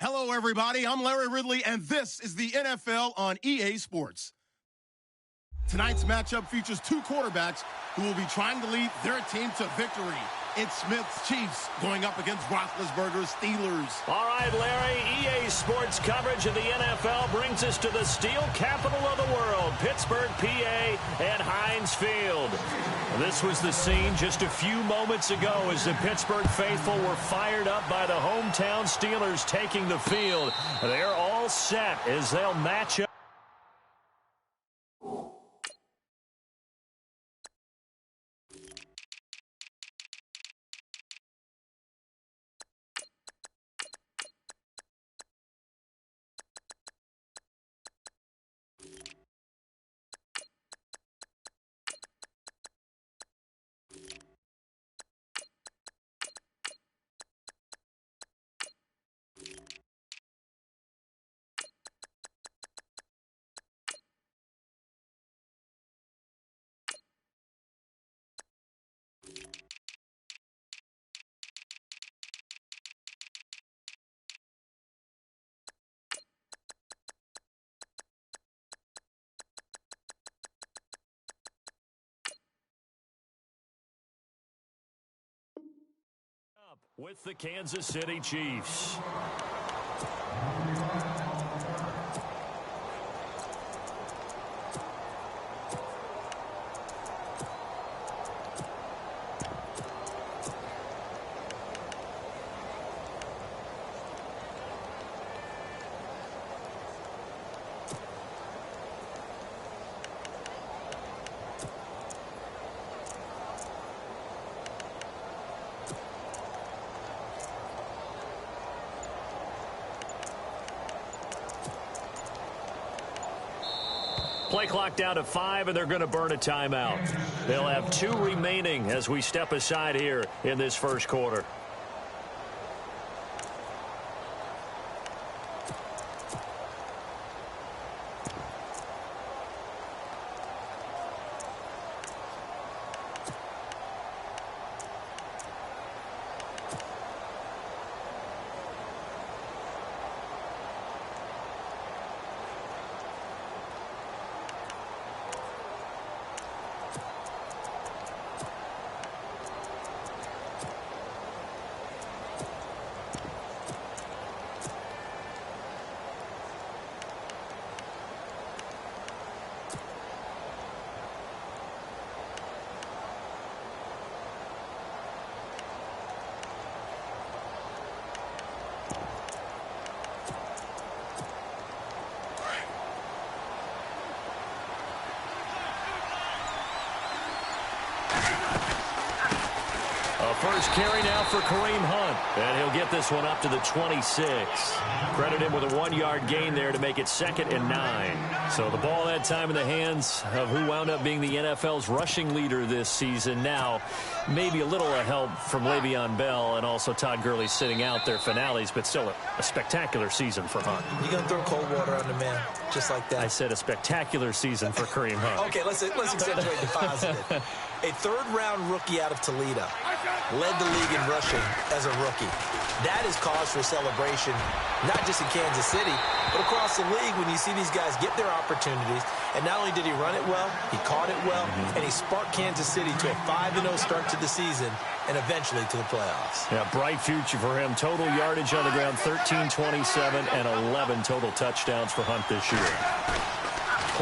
Hello, everybody. I'm Larry Ridley, and this is the NFL on EA Sports. Tonight's matchup features two quarterbacks who will be trying to lead their team to victory. It's Smith's Chiefs going up against Roethlisberger's Steelers. All right, Larry, EA Sports coverage of the NFL brings us to the steel capital of the world, Pittsburgh, PA, and Heinz Field. This was the scene just a few moments ago as the Pittsburgh faithful were fired up by the hometown Steelers taking the field. They're all set as they'll match up. With the Kansas City Chiefs. Play clock down to 5, and they're going to burn a timeout. They'll have 2 remaining as we step aside here in this first quarter. First carry now for Kareem Hunt, and he'll get this one up to the 26. Credit him with a 1-yard gain there to make it 2nd and 9. So the ball that time in the hands of who wound up being the NFL's rushing leader this season. Now, maybe a little help from Le'Veon Bell and also Todd Gurley sitting out their finales, but still a spectacular season for Hunt. You're going to throw cold water on the man, just like that. I said a spectacular season for Kareem Hunt. Okay, let's accentuate the positive. A third-round rookie out of Toledo led the league in rushing as a rookie. That is cause for celebration, not just in Kansas City, but across the league when you see these guys get their opportunities. And not only did he run it well, he caught it well, and he sparked Kansas City to a 5-0 start to the season and eventually to the playoffs. Yeah, bright future for him. Total yardage on the ground, 1327, and 11 total touchdowns for Hunt this year.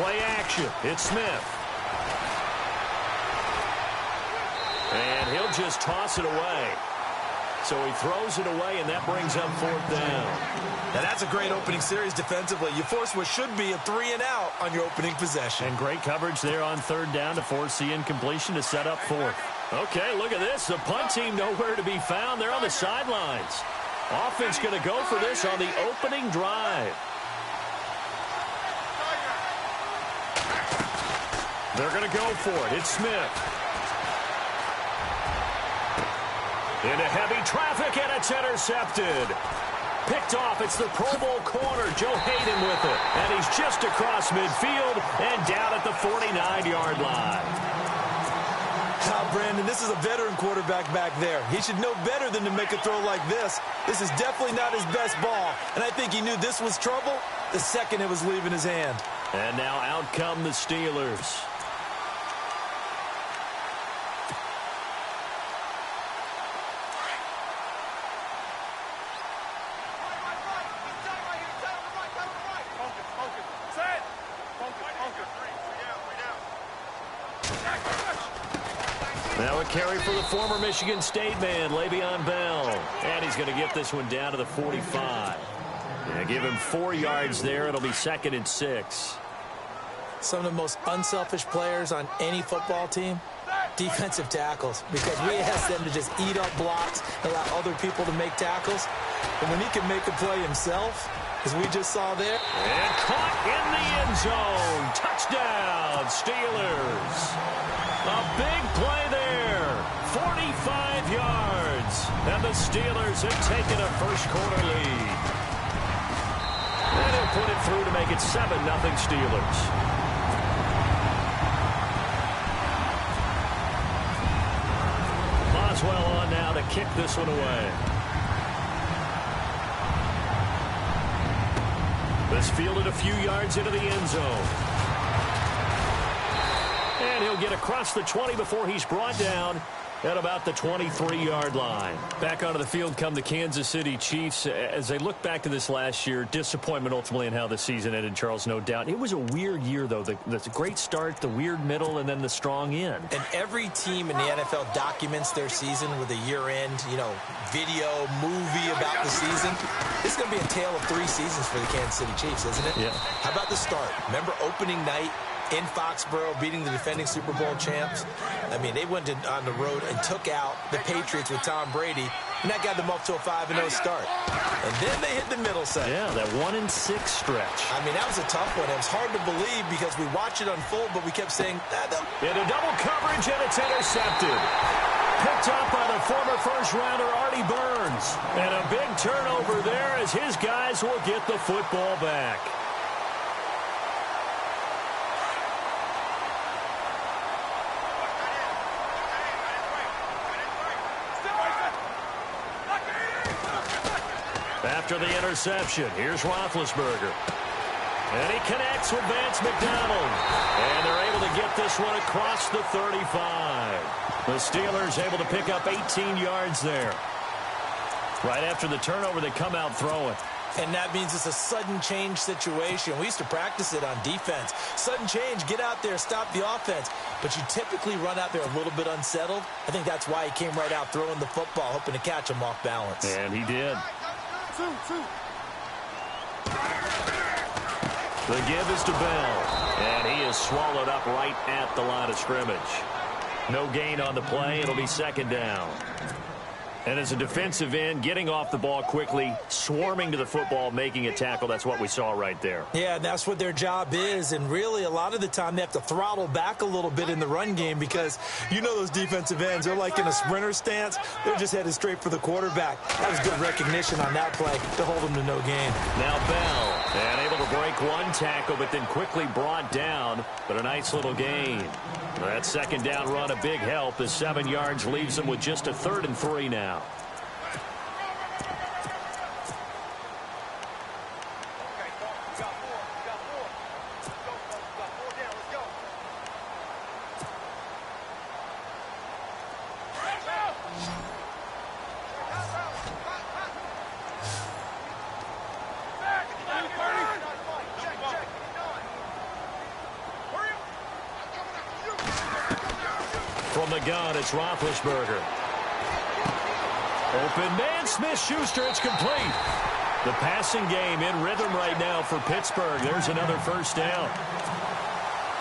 Play action. It's Smith. And he'll just toss it away. So he throws it away, and that brings up 4th down. Now that's a great opening series defensively. You force what should be a 3-and-out on your opening possession. And great coverage there on 3rd down to force the incompletion to set up 4th. Okay, look at this. The punt team nowhere to be found. They're on the sidelines. Offense going to go for this on the opening drive. They're going to go for it. It's Smith. Into heavy traffic, and it's intercepted. Picked off. It's the Pro Bowl corner, Joe Hayden with it. And he's just across midfield and down at the 49-yard line. Brandon, this is a veteran quarterback back there. He should know better than to make a throw like this. This is definitely not his best ball, and I think he knew this was trouble the second it was leaving his hand. And now out come the Steelers. Now a carry for the former Michigan State man, Le'Veon Bell. And he's going to get this one down to the 45. Yeah, give him 4 yards there. It'll be 2nd and 6. Some of the most unselfish players on any football team, defensive tackles, because we ask them to just eat up blocks, allow other people to make tackles. And when he can make a play himself, as we just saw there. And caught in the end zone. Touchdown, Steelers. A big play there. 45 yards. And the Steelers have taken a first-quarter lead. And he'll put it through to make it 7-0 Steelers. Boswell on now to kick this one away. This fielded a few yards into the end zone. And he'll get across the 20 before he's brought down at about the 23-yard line. Back onto the field come the Kansas City Chiefs. As they look back to this last year, disappointment ultimately in how the season ended, Charles, no doubt. It was a weird year, though. The great start, the weird middle, and then the strong end. And every team in the NFL documents their season with a year-end, video, movie about the season. This is going to be a tale of 3 seasons for the Kansas City Chiefs, isn't it? Yeah. How about the start? Remember opening night in Foxborough, beating the defending Super Bowl champs? I mean, they went on the road and took out the Patriots with Tom Brady, and that got them up to a 5-0 start. And then they hit the middle segment. Yeah, that 1-6 stretch. I mean, that was a tough one. It was hard to believe because we watched it unfold, but we kept saying, into double coverage, and it's intercepted. Picked up by the former first-rounder Artie Burns. And a big turnover there as his guys will get the football back. After the interception, here's Roethlisberger. And he connects with Vance McDonald. And they're able to get this one across the 35. The Steelers able to pick up 18 yards there. Right after the turnover, they come out throwing. And that means it's a sudden change situation. We used to practice it on defense. Sudden change, get out there, stop the offense. But you typically run out there a little bit unsettled. I think that's why he came right out throwing the football, hoping to catch him off balance. And he did. The give is to Bell. And he is swallowed up right at the line of scrimmage. No gain on the play. It'll be 2nd down. And as a defensive end, getting off the ball quickly, swarming to the football, making a tackle, that's what we saw right there. Yeah, and that's what their job is. And really, a lot of the time, they have to throttle back a little bit in the run game because those defensive ends, they're like in a sprinter stance. They're just headed straight for the quarterback. That was good recognition on that play to hold them to no gain. Now Bell, and able to break one tackle, but then quickly brought down, but a nice little gain. That 2nd down run, a big help as 7 yards leaves them with just a 3rd and 3 now. From the gun, it's Roethlisberger. Open man, Smith-Schuster, it's complete. The passing game in rhythm right now for Pittsburgh. There's another 1st down.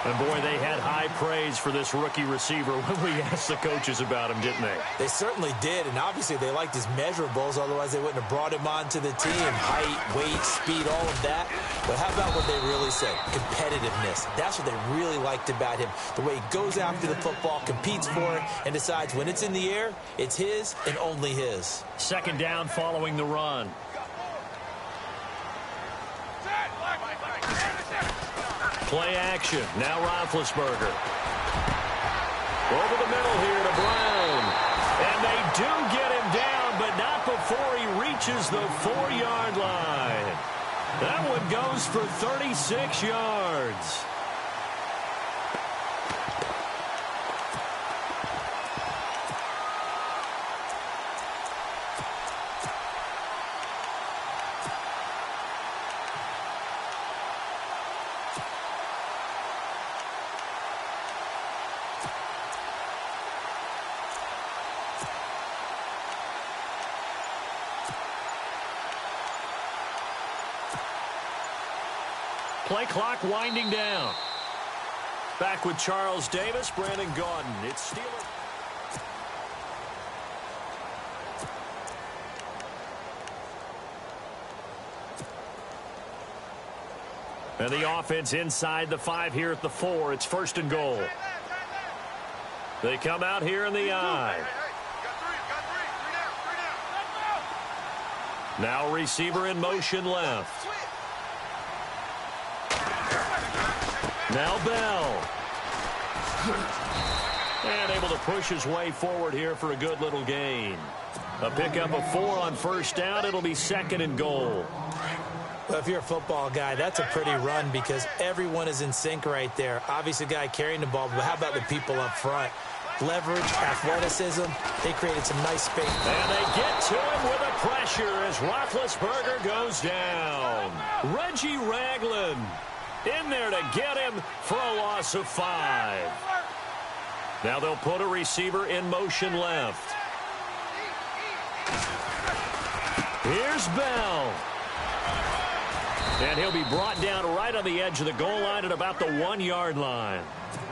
And, boy, they had high praise for this rookie receiver when we asked the coaches about him, didn't they? They certainly did, and obviously they liked his measurables. Otherwise, they wouldn't have brought him onto the team. Height, weight, speed, all of that. But how about what they really said? Competitiveness. That's what they really liked about him. The way he goes after the football, competes for it, and decides when it's in the air, it's his and only his. 2nd down following the run. Play action. Now Roethlisberger. Over the middle here to Brown. And they do get him down, but not before he reaches the 4-yard line. That one goes for 36 yards. Play clock winding down. Back with Charles Davis, Brandon Gaudin. It's Steelers. And the offense inside the 5 here at the 4. It's 1st and goal. They come out here in the I. Now receiver in motion left. Now Bell. And able to push his way forward here for a good little gain. A pickup of 4 on 1st down. It'll be 2nd and goal. Well, if you're a football guy, that's a pretty run because everyone is in sync right there. Obviously, the guy carrying the ball, but how about the people up front? Leverage, athleticism, they created some nice space. And they get to him with a pressure as Roethlisberger goes down. Reggie Ragland in there to get him for a loss of 5. Now they'll put a receiver in motion left. Here's Bell. And he'll be brought down right on the edge of the goal line at about the 1-yard line.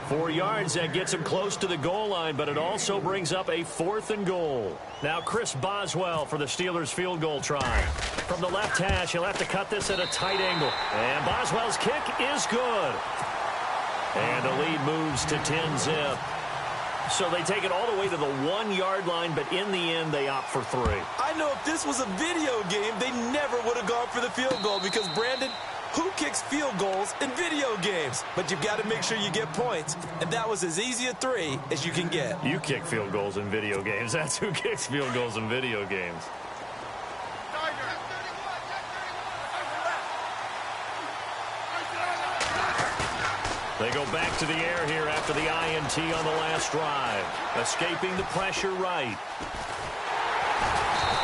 4 yards, that gets him close to the goal line, but it also brings up a 4th and goal. Now Chris Boswell for the Steelers field goal try. From the left hash, he'll have to cut this at a tight angle. And Boswell's kick is good. And the lead moves to 10-zip. So they take it all the way to the 1-yard line, but in the end, they opt for 3. I know if this was a video game, they never would have gone for the field goal because, Brandon, who kicks field goals in video games? But you've got to make sure you get points, and that was as easy a 3 as you can get. You kick field goals in video games. That's who kicks field goals in video games. They go back to the air here after the INT on the last drive. Escaping the pressure right.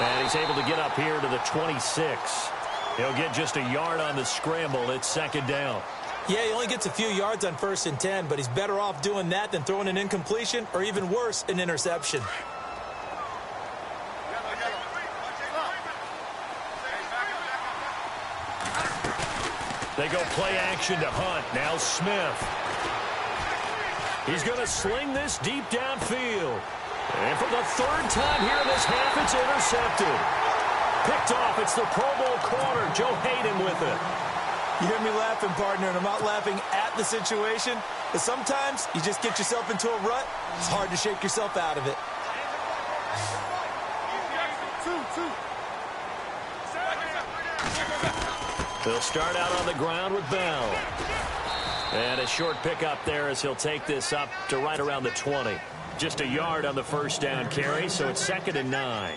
And he's able to get up here to the 26. He'll get just a yard on the scramble. It's 2nd down. Yeah, he only gets a few yards on 1st and 10, but he's better off doing that than throwing an incompletion or even worse, an interception. They go play action to Hunt. Now Smith. He's going to sling this deep downfield. And for the 3rd time here in this half, it's intercepted. Picked off. It's the Pro Bowl corner, Joe Hayden, with it. You hear me laughing, partner, and I'm not laughing at the situation. But sometimes you just get yourself into a rut. It's hard to shake yourself out of it. They'll start out on the ground with Bell. And a short pickup there as he'll take this up to right around the 20. Just a yard on the 1st down carry, so it's 2nd and 9.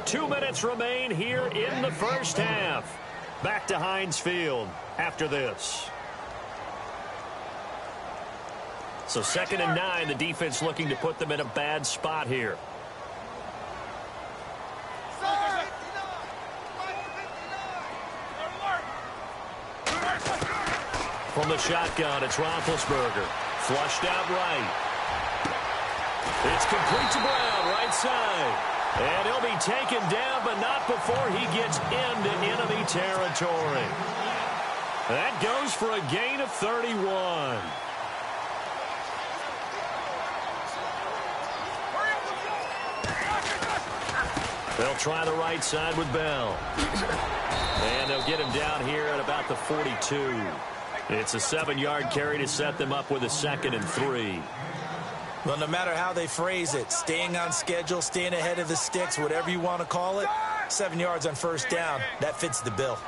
Two minutes remain here in the 1st half. Back to Heinz Field after this. So 2nd and 9, the defense looking to put them in a bad spot here. From the shotgun, it's Roethlisberger. Flushed out right. It's complete to Brown, right side. And he'll be taken down, but not before he gets into enemy territory. That goes for a gain of 31. They'll try the right side with Bell. And they'll get him down here at about the 42. It's a 7-yard carry to set them up with a 2nd and 3. Well, no matter how they phrase it, staying on schedule, staying ahead of the sticks, whatever you want to call it, 7 yards on 1st down, that fits the bill.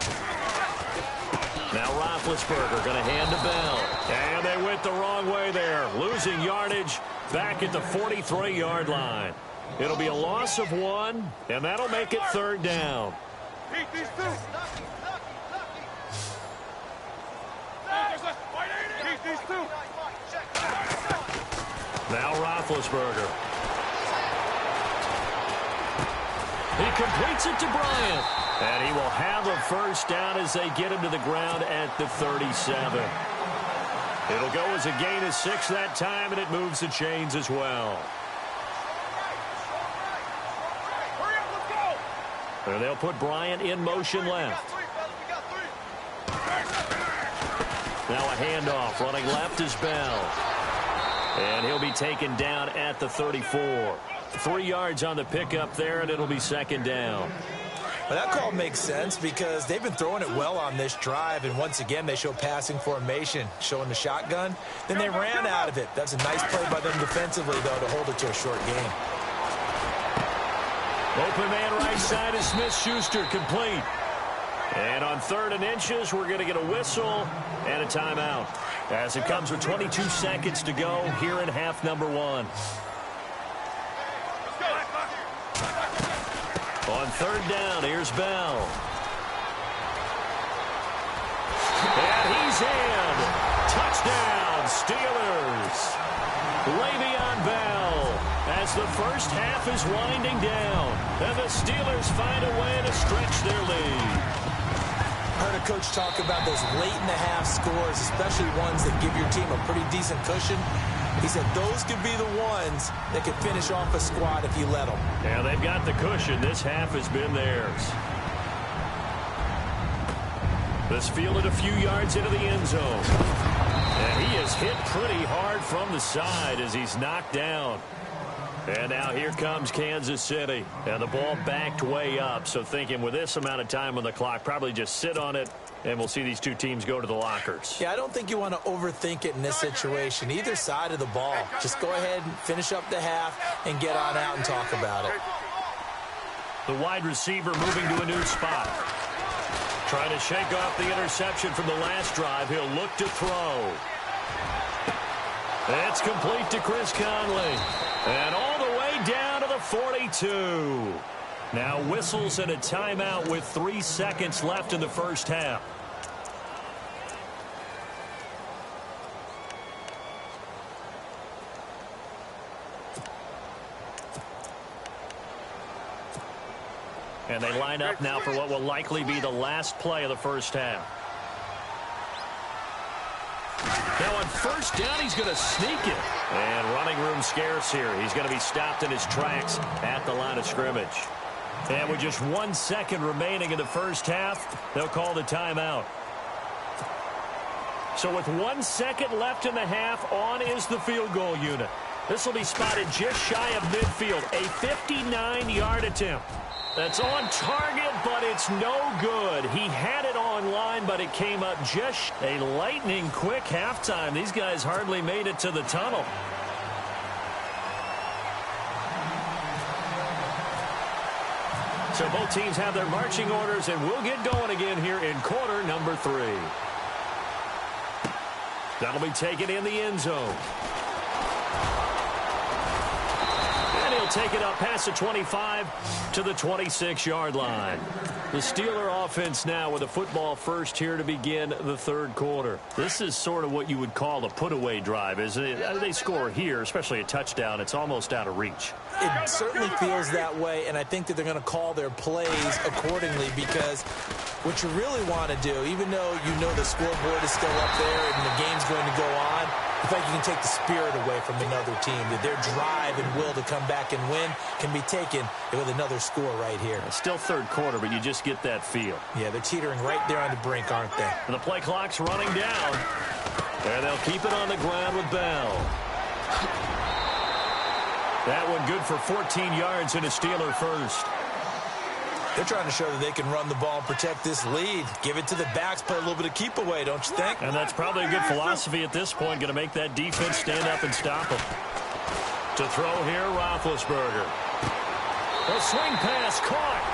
Now Roethlisberger going to hand to Bell. And they went the wrong way there. Losing yardage back at the 43-yard line. It'll be a loss of 1, and that'll make it 3rd down. Now Roethlisberger. He completes it to Bryant. And he will have a first down as they get him to the ground at the 37. It'll go as a gain of 6 that time, and it moves the chains as well. And they'll put Bryant in motion left. Now a handoff. Running left is Bell. And he'll be taken down at the 34. 3 yards on the pickup there, and it'll be 2nd down. Well, that call makes sense because they've been throwing it well on this drive, and once again they show passing formation, showing the shotgun. Then they ran out of it. That's a nice play by them defensively, though, to hold it to a short game. Open man right side is Smith-Schuster, complete. And on 3rd and inches, we're going to get a whistle and a timeout as it comes with 22 seconds to go here in half number 1. On 3rd down, here's Bell. And he's in. Touchdown, Steelers. Le'Veon Bell as the first half is winding down. And the Steelers find a way to stretch their lead. I heard a coach talk about those late-in-the-half scores, especially ones that give your team a pretty decent cushion. He said those could be the ones that could finish off a squad if you let them. Yeah, they've got the cushion. This half has been theirs. This fielded a few yards into the end zone. And he is hit pretty hard from the side as he's knocked down. And now here comes Kansas City. And the ball backed way up. So thinking with this amount of time on the clock, probably just sit on it, and we'll see these two teams go to the lockers. Yeah, I don't think you want to overthink it in this situation. Either side of the ball. Just go ahead and finish up the half and get on out and talk about it. The wide receiver moving to a new spot. Trying to shake off the interception from the last drive. He'll look to throw. It's complete to Chris Conley. And all the way down to the 42. Now whistles and a timeout with 3 seconds left in the first half. And they line up now for what will likely be the last play of the first half. Now on 1st down, he's going to sneak it. And running room scarce here. He's going to be stopped in his tracks at the line of scrimmage. And with just 1 second remaining in the first half, they'll call the timeout. So with 1 second left in the half, on is the field goal unit. This will be spotted just shy of midfield. A 59-yard attempt. That's on target, but it's no good. He had it on line, but it came up just a lightning-quick halftime. These guys hardly made it to the tunnel. So both teams have their marching orders, and we'll get going again here in quarter number 3. That'll be taken in the end zone. Take it up past the 25 to the 26-yard line. The Steeler offense now with a football first here to begin the 3rd quarter. This is sort of what you would call a put-away drive, isn't it? They score here, especially a touchdown. It's almost out of reach. It certainly feels that way, and I think that they're going to call their plays accordingly because what you really want to do, even though you know the scoreboard is still up there and the game's going to go on, I think you can take the spirit away from another team. That their drive and will to come back and win can be taken with another score right here. It's still 3rd quarter, but you just get that feel. Yeah, they're teetering right there on the brink, aren't they? And the play clock's running down. And they'll keep it on the ground with Bell. That one good for 14 yards and a Steeler first. They're trying to show that they can run the ball and protect this lead. Give it to the backs, play a little bit of keep away, don't you think? And that's probably a good philosophy at this point. Going to make that defense stand up and stop them. To throw here, Roethlisberger. A swing pass caught.